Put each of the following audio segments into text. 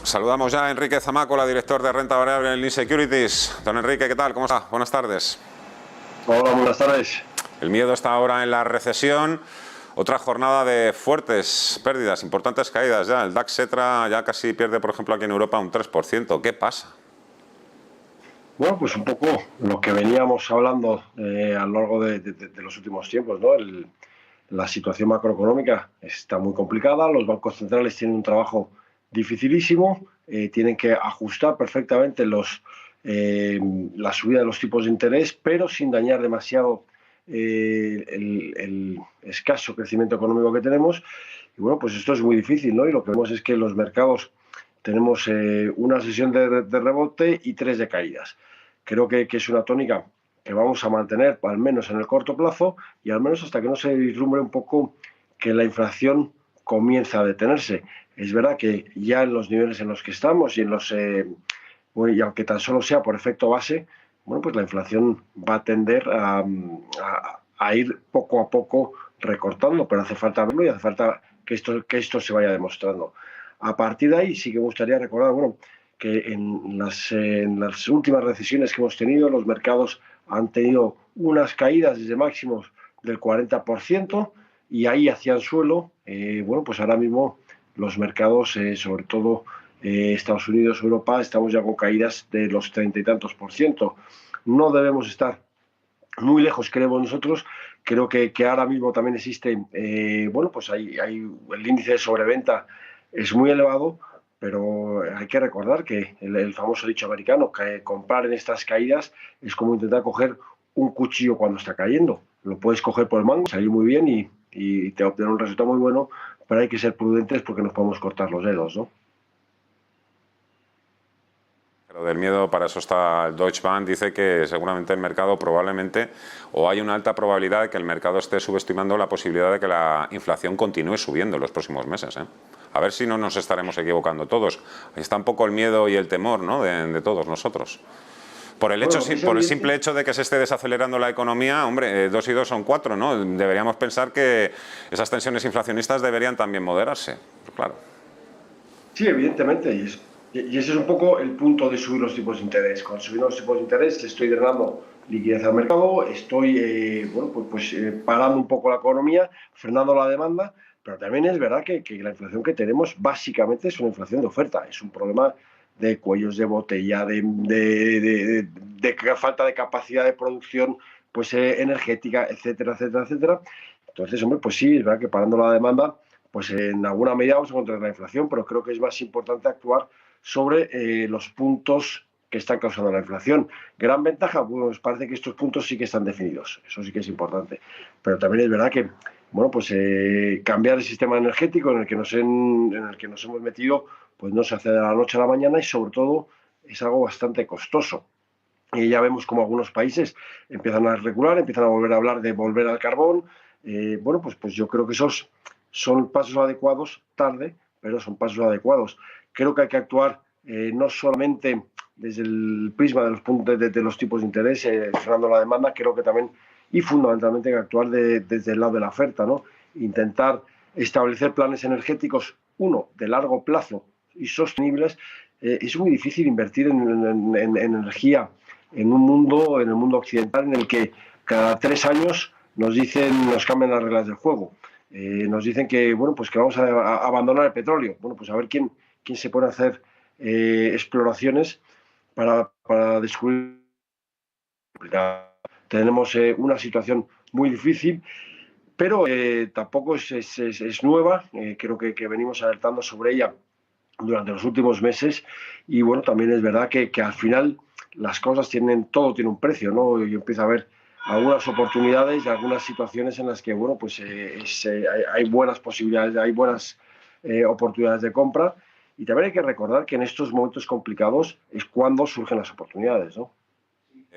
Saludamos ya a Enrique Zamácola, director de renta variable en Link Securities. Don Enrique, ¿qué tal? ¿Cómo está? Buenas tardes. Hola, buenas tardes. El miedo está ahora en la recesión. Otra jornada de fuertes pérdidas, importantes caídas ya. El DAX Xetra ya casi pierde, por ejemplo, aquí en Europa un 3%. ¿Qué pasa? Bueno, pues un poco lo que veníamos hablando a lo largo de los últimos tiempos, ¿no? La situación macroeconómica está muy complicada, los bancos centrales tienen un trabajo dificilísimo, tienen que ajustar perfectamente la subida de los tipos de interés, pero sin dañar demasiado el escaso crecimiento económico que tenemos. Y bueno, pues esto es muy difícil, ¿no? Y lo que vemos es que los mercados tenemos una sesión de rebote y 3 de caídas. Creo que es una tónica que vamos a mantener al menos en el corto plazo y al menos hasta que no se vislumbre un poco que la inflación comienza a detenerse. Es verdad que ya en los niveles en los que estamos y y aunque tan solo sea por efecto base, bueno, pues la inflación va a tender a ir poco a poco recortando, pero hace falta verlo y hace falta que esto se vaya demostrando. A partir de ahí sí que me gustaría recordar, bueno, que en las últimas recesiones que hemos tenido, los mercados han tenido unas caídas desde máximos del 40% y ahí hacían suelo. Bueno, pues ahora mismo los mercados, sobre todo Estados Unidos, Europa, estamos ya con caídas de los 30 y tantos por ciento. No debemos estar muy lejos, creemos nosotros. Creo que ahora mismo también existe, bueno, pues el índice de sobreventa es muy elevado, pero hay que recordar que el famoso dicho americano, que comprar en estas caídas es como intentar coger un cuchillo cuando está cayendo. Lo puedes coger por el mango, salir muy bien y te obtener un resultado muy bueno, pero hay que ser prudentes porque nos podemos cortar los dedos, ¿no? Pero del miedo, para eso está el Deutsche Bank, dice que seguramente el mercado probablemente, o hay una alta probabilidad de que el mercado esté subestimando la posibilidad de que la inflación continúe subiendo en los próximos meses, ¿eh? A ver si no nos estaremos equivocando todos. Ahí está un poco el miedo y el temor, ¿no?, de todos nosotros. Por el simple hecho de que se esté desacelerando la economía, hombre, 2 y 2 son 4, ¿no? Deberíamos pensar que esas tensiones inflacionistas deberían también moderarse, claro. Sí, evidentemente, y ese es un poco el punto de subir los tipos de interés. Con subir los tipos de interés estoy drenando liquidez al mercado, estoy bueno, parando un poco la economía, frenando la demanda, pero también es verdad que la inflación que tenemos básicamente es una inflación de oferta, es un problema de cuellos de botella, de falta de capacidad de producción pues energética, etcétera, etcétera, etcétera. Entonces, hombre, pues sí, es verdad que parando la demanda pues en alguna medida vamos a encontrar la inflación, pero creo que es más importante actuar sobre los puntos que están causando la inflación. Gran ventaja, pues parece que estos puntos sí que están definidos, eso sí que es importante, pero también es verdad que, bueno, pues cambiar el sistema energético en el que nos hemos metido, pues no se hace de la noche a la mañana y sobre todo es algo bastante costoso. Y ya vemos como algunos países empiezan a regular, empiezan a volver a hablar de volver al carbón. Bueno, pues yo creo que esos son pasos adecuados, tarde, pero son pasos adecuados. Creo que hay que actuar no solamente desde el prisma de los puntos de los tipos de interés, frenando la demanda, creo que también y fundamentalmente hay que actuar desde el lado de la oferta, ¿no? Intentar establecer planes energéticos, uno, de largo plazo y sostenibles. Es muy difícil invertir en energía en el mundo occidental, en el que cada 3 años nos cambian las reglas del juego. Nos dicen que, bueno, pues que vamos a abandonar el petróleo. Bueno, pues a ver quién se pone a hacer exploraciones para descubrir. Tenemos una situación muy difícil, pero tampoco es nueva. Creo que venimos alertando sobre ella durante los últimos meses y bueno, también es verdad que al final las cosas todo tiene un precio, ¿no? Yo empiezo a ver algunas oportunidades y algunas situaciones en las que, bueno, pues hay buenas posibilidades, hay buenas oportunidades de compra y también hay que recordar que en estos momentos complicados es cuando surgen las oportunidades, ¿no?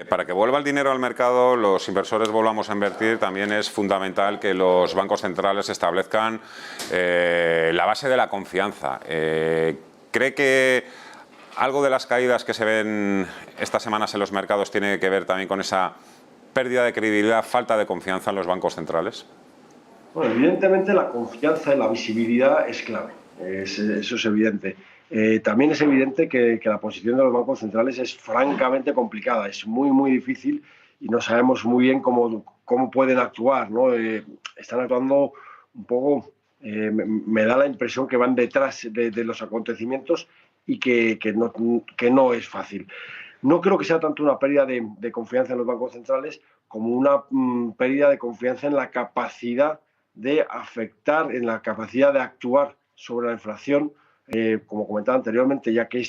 Para que vuelva el dinero al mercado, los inversores volvamos a invertir, también es fundamental que los bancos centrales establezcan la base de la confianza. ¿Cree que algo de las caídas que se ven estas semanas en los mercados tiene que ver también con esa pérdida de credibilidad, falta de confianza en los bancos centrales? Bueno, evidentemente la confianza y la visibilidad es clave, eso es evidente. También es evidente que la posición de los bancos centrales es francamente complicada, es muy, muy difícil y no sabemos muy bien cómo pueden actuar, ¿no? Están actuando un poco, me da la impresión que van detrás de los acontecimientos y que no es fácil. No creo que sea tanto una pérdida de confianza en los bancos centrales como una pérdida de confianza en la capacidad de afectar, en la capacidad de actuar sobre la inflación, como comentaba anteriormente, ya que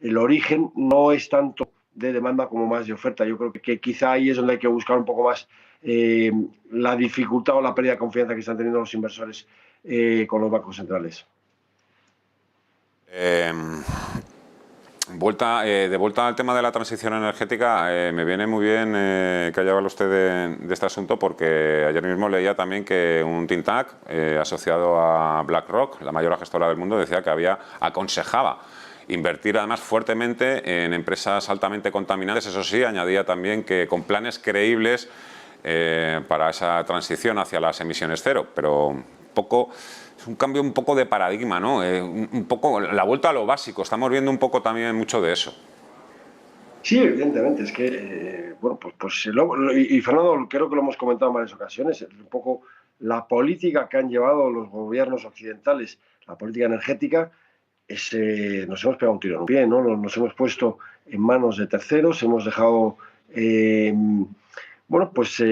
el origen no es tanto de demanda como más de oferta. Yo creo que quizá ahí es donde hay que buscar un poco más eh, la dificultad o la pérdida de confianza que están teniendo los inversores con los bancos centrales. Eh, de vuelta al tema de la transición energética, me viene muy bien que haya hablado usted de este asunto, porque ayer mismo leía también que un think tank asociado a BlackRock, la mayor gestora del mundo, decía que aconsejaba invertir además fuertemente en empresas altamente contaminantes. Eso sí, añadía también que con planes creíbles para esa transición hacia las emisiones cero, pero es un cambio un poco de paradigma, ¿no? Un poco la vuelta a lo básico. Estamos viendo un poco también mucho de eso. Sí, evidentemente, es que, bueno, y Fernando, creo que lo hemos comentado en varias ocasiones, un poco la política que han llevado los gobiernos occidentales, la política energética, nos hemos pegado un tiro en el pie, ¿no? Nos hemos puesto en manos de terceros, hemos dejado, bueno, pues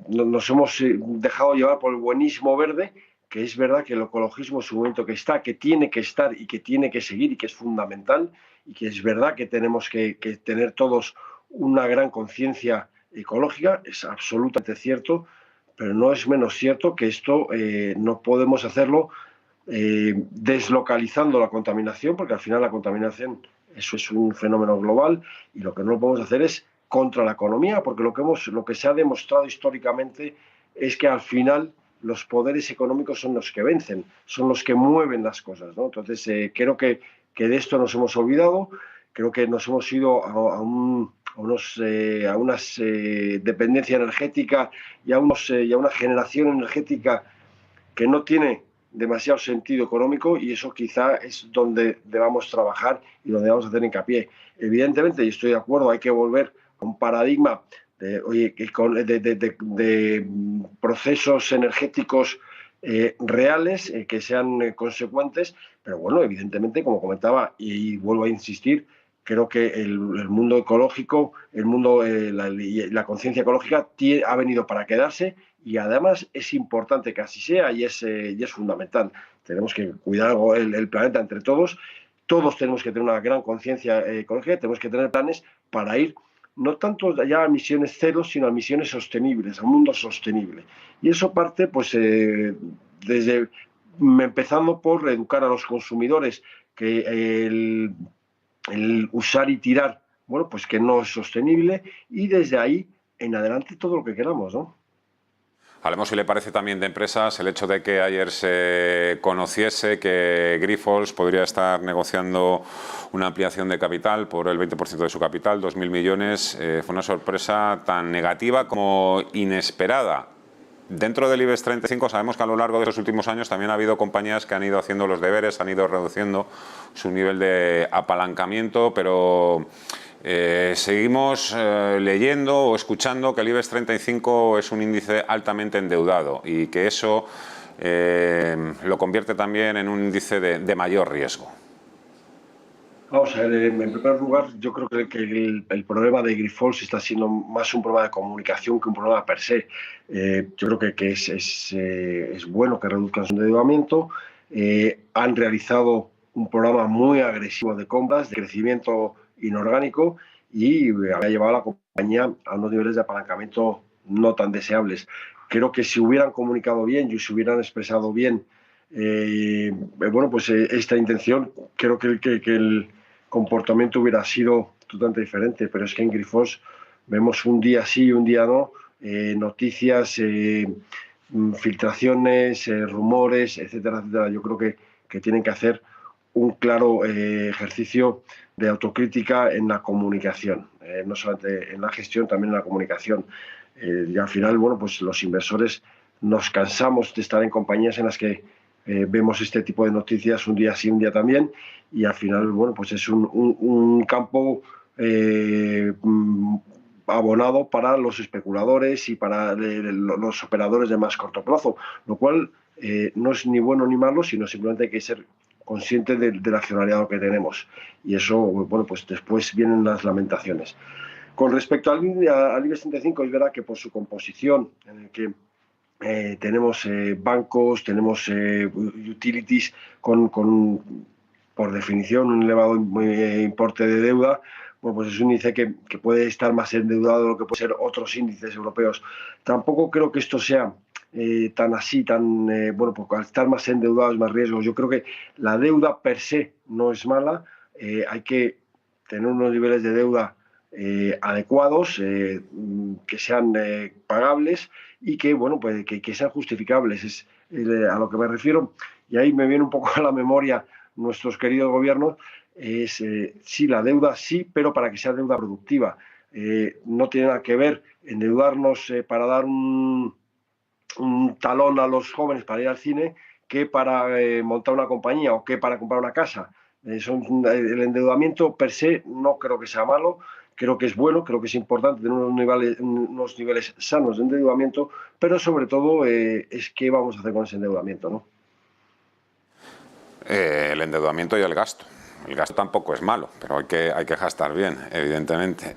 nos hemos dejado llevar por el buenismo verde, que es verdad que el ecologismo es un momento que tiene que estar y que tiene que seguir y que es fundamental, y que es verdad que tenemos que tener todos una gran conciencia ecológica, es absolutamente cierto, pero no es menos cierto que esto no podemos hacerlo deslocalizando la contaminación, porque al final la contaminación eso es un fenómeno global y lo que no podemos hacer es contra la economía, porque lo que se ha demostrado históricamente es que al final los poderes económicos son los que vencen, son los que mueven las cosas, ¿no? Entonces, creo que de esto nos hemos olvidado, creo que nos hemos ido a una dependencia energética y a una generación energética que no tiene demasiado sentido económico, y eso quizá es donde debamos trabajar y donde vamos a hacer hincapié. Evidentemente, y estoy de acuerdo, hay que volver a un paradigma de procesos energéticos reales, que sean consecuentes, pero bueno, evidentemente, como comentaba y vuelvo a insistir, creo que el mundo ecológico, la conciencia ecológica ha venido para quedarse, y además es importante que así sea y es fundamental. Tenemos que cuidar el planeta entre todos. Todos tenemos que tener una gran conciencia ecológica, tenemos que tener planes para ir no tanto ya a emisiones cero, sino a emisiones sostenibles, a un mundo sostenible. Y eso parte, pues, desde empezando por educar a los consumidores que el usar y tirar, bueno, pues que no es sostenible, y desde ahí en adelante todo lo que queramos, ¿no? Hablemos, si le parece, también de empresas. El hecho de que ayer se conociese que Grifols podría estar negociando una ampliación de capital por el 20% de su capital, 2.000 millones, fue una sorpresa tan negativa como inesperada. Dentro del IBEX 35 sabemos que a lo largo de los últimos años también ha habido compañías que han ido haciendo los deberes, han ido reduciendo su nivel de apalancamiento, pero seguimos leyendo o escuchando que el IBEX 35 es un índice altamente endeudado y que eso lo convierte también en un índice de mayor riesgo. Vamos a ver, en primer lugar, yo creo que el problema de Grifols está siendo más un problema de comunicación que un problema per se. Yo creo que es bueno que reduzcan su endeudamiento. Han realizado un programa muy agresivo de compras, de crecimiento inorgánico, y ha llevado a la compañía a unos niveles de apalancamiento no tan deseables. Creo que si hubieran comunicado bien y si hubieran expresado bien bueno, pues esta intención, creo que el comportamiento hubiera sido totalmente diferente, pero es que en Grifols vemos un día sí y un día no, noticias, filtraciones, rumores, etcétera, etcétera. Yo creo que tienen que hacer un claro ejercicio de autocrítica en la comunicación, no solamente en la gestión, también en la comunicación. Y al final, bueno, pues los inversores nos cansamos de estar en compañías en las que vemos este tipo de noticias un día sí, un día también, y al final, bueno, pues es un campo abonado para los especuladores y para los operadores de más corto plazo, lo cual no es ni bueno ni malo, sino simplemente hay que ser consciente del accionariado que tenemos. Y eso, bueno, pues después vienen las lamentaciones. Con respecto al IBEX 35, es verdad que por su composición, en el que tenemos bancos, tenemos utilities por definición, un elevado importe de deuda, bueno, pues es un índice que puede estar más endeudado de lo que pueden ser otros índices europeos. Tampoco creo que esto sea tan así, bueno, porque al estar más endeudados, más riesgos. Yo creo que la deuda per se no es mala, hay que tener unos niveles de deuda adecuados, que sean pagables y que, bueno, pues que sean justificables. Es a lo que me refiero, y ahí me viene un poco a la memoria nuestros queridos gobiernos, es sí, la deuda sí, pero para que sea deuda productiva. No tiene nada que ver endeudarnos para dar un talón a los jóvenes para ir al cine que para montar una compañía o que para comprar una casa. El endeudamiento per se no creo que sea malo, creo que es bueno, creo que es importante tener unos niveles sanos de endeudamiento, pero sobre todo es qué vamos a hacer con ese endeudamiento, ¿no? El endeudamiento y el gasto. El gasto tampoco es malo, pero hay que gastar bien, evidentemente.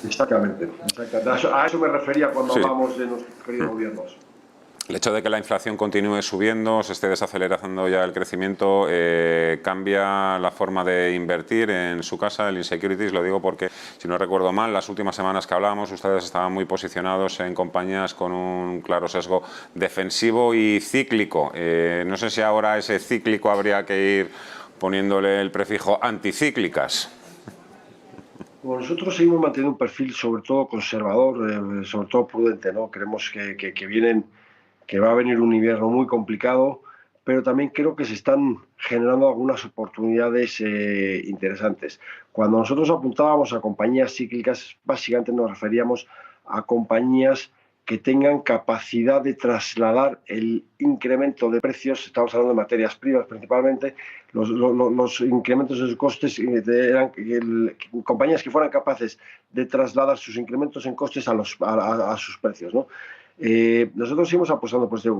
Exactamente. A eso me refería cuando Sí. hablamos de nuestros queridos gobiernos. El hecho de que la inflación continúe subiendo, se esté desacelerando ya el crecimiento, cambia la forma de invertir en su casa, el insecurities. Lo digo porque, si no recuerdo mal, las últimas semanas que hablábamos, ustedes estaban muy posicionados en compañías con un claro sesgo defensivo y cíclico. No sé si ahora ese cíclico habría que ir poniéndole el prefijo anticíclicas. Bueno, nosotros seguimos manteniendo un perfil sobre todo conservador, sobre todo prudente, ¿no? Creemos que va a venir un invierno muy complicado, pero también creo que se están generando algunas oportunidades interesantes. Cuando nosotros apuntábamos a compañías cíclicas, básicamente nos referíamos a compañías que tengan capacidad de trasladar el incremento de precios, estamos hablando de materias primas principalmente, los incrementos de sus costes eran compañías que fueran capaces de trasladar sus incrementos en costes a sus precios, ¿no? Nosotros seguimos apostando por este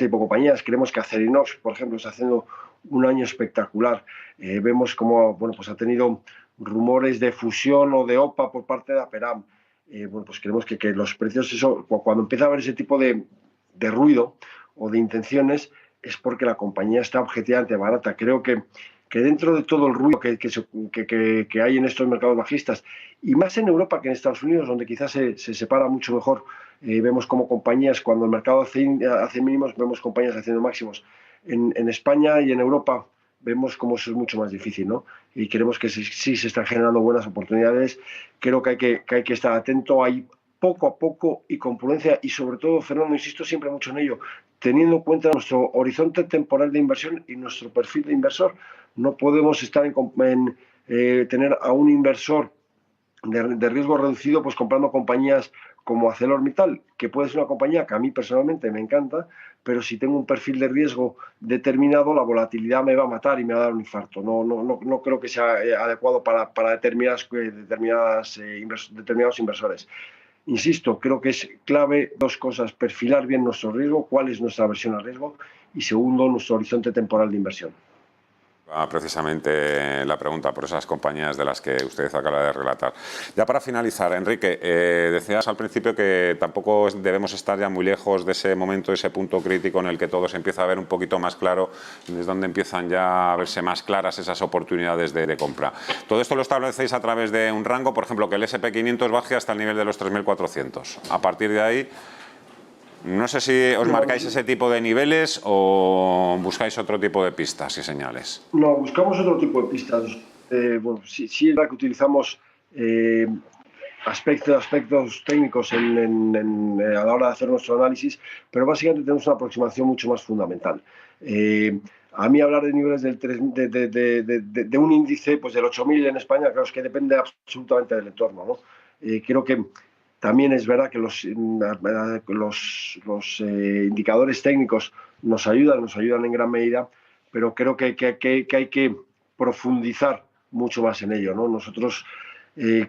tipo de compañías. Creemos que Acerinox, por ejemplo, está haciendo un año espectacular. Vemos cómo, bueno, pues ha tenido rumores de fusión o de OPA por parte de Aperam. Bueno, pues creemos que los precios, cuando empieza a haber ese tipo de ruido o de intenciones, es porque la compañía está objetivamente barata. Creo que dentro de todo el ruido que hay en estos mercados bajistas, y más en Europa que en Estados Unidos, donde quizás se separa mucho mejor, vemos como compañías, cuando el mercado hace mínimos, vemos compañías haciendo máximos. En España y en Europa vemos cómo eso es mucho más difícil, ¿no? Y creemos que sí se están generando buenas oportunidades. Creo que hay que estar atento ahí poco a poco y con prudencia, y sobre todo, Fernando, insisto siempre mucho en ello, teniendo en cuenta nuestro horizonte temporal de inversión y nuestro perfil de inversor. No podemos estar tener a un inversor de riesgo reducido, pues comprando compañías como ArcelorMittal, que puede ser una compañía que a mí personalmente me encanta, pero si tengo un perfil de riesgo determinado, la volatilidad me va a matar y me va a dar un infarto. No creo que sea adecuado para determinados inversores. Insisto, creo que es clave dos cosas: perfilar bien nuestro riesgo, cuál es nuestra aversión al riesgo, y segundo, nuestro horizonte temporal de inversión. Precisamente la pregunta por esas compañías de las que usted acaba de relatar. Ya para finalizar, Enrique, decías al principio que tampoco debemos estar ya muy lejos de ese momento, ese punto crítico en el que todo se empieza a ver un poquito más claro, es donde empiezan ya a verse más claras esas oportunidades de compra. Todo esto lo establecéis a través de un rango, por ejemplo, que el S&P 500 baje hasta el nivel de los 3.400. A partir de ahí, no sé si os marcáis ese tipo de niveles o buscáis otro tipo de pistas y señales. No, buscamos otro tipo de pistas. Bueno, sí es verdad que utilizamos aspectos técnicos a la hora de hacer nuestro análisis, pero básicamente tenemos una aproximación mucho más fundamental. A mí hablar de niveles de un índice, pues del 8.000 en España, claro, es que depende absolutamente del entorno, ¿no? Creo que también es verdad que los indicadores técnicos nos ayudan en gran medida, pero creo que hay que profundizar mucho más en ello, ¿no? Nosotros,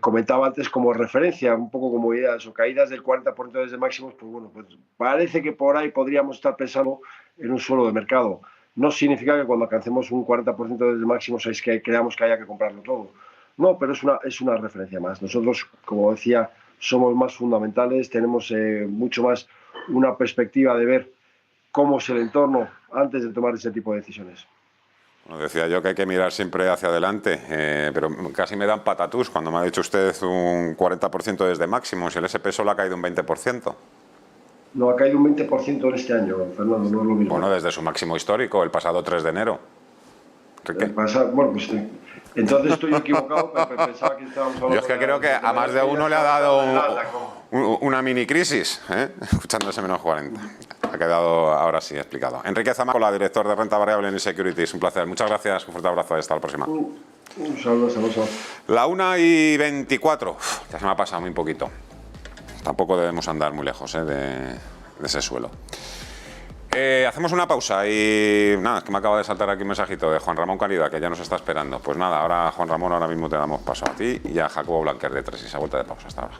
comentaba antes como referencia, un poco como ideas o caídas del 40% desde máximos, pues bueno, pues parece que por ahí podríamos estar pensando en un suelo de mercado. No significa que cuando alcancemos un 40% desde máximos es que creamos que haya que comprarlo todo. No, pero es una referencia más. Nosotros, como decía, somos más fundamentales, tenemos mucho más una perspectiva de ver cómo es el entorno antes de tomar ese tipo de decisiones. Bueno, decía yo que hay que mirar siempre hacia adelante, pero casi me dan patatús cuando me ha dicho usted un 40% desde máximos y el SP solo ha caído un 20%. No, ha caído un 20% en este año, Fernando, no es lo mismo. Bueno, desde su máximo histórico, el pasado 3 de enero. Bueno, pues entonces estoy equivocado, pero pensaba que estábamos hablando. Yo es que creo que a más de uno le ha dado una mini crisis, escuchándose menos 40. Ha quedado ahora sí explicado. Enrique Zamacola, director de renta variable en Securities. Un placer. Muchas gracias. Un fuerte abrazo. Hasta la próxima. Un saludo. La 1:24. Ya se me ha pasado muy poquito. Tampoco debemos andar muy lejos de ese suelo. Hacemos una pausa y nada, es que me acaba de saltar aquí un mensajito de Juan Ramón Calida, que ya nos está esperando. Pues nada, ahora Juan Ramón, ahora mismo te damos paso a ti y a Jacobo Blanquer de Tresis, a vuelta de pausa. Hasta ahora.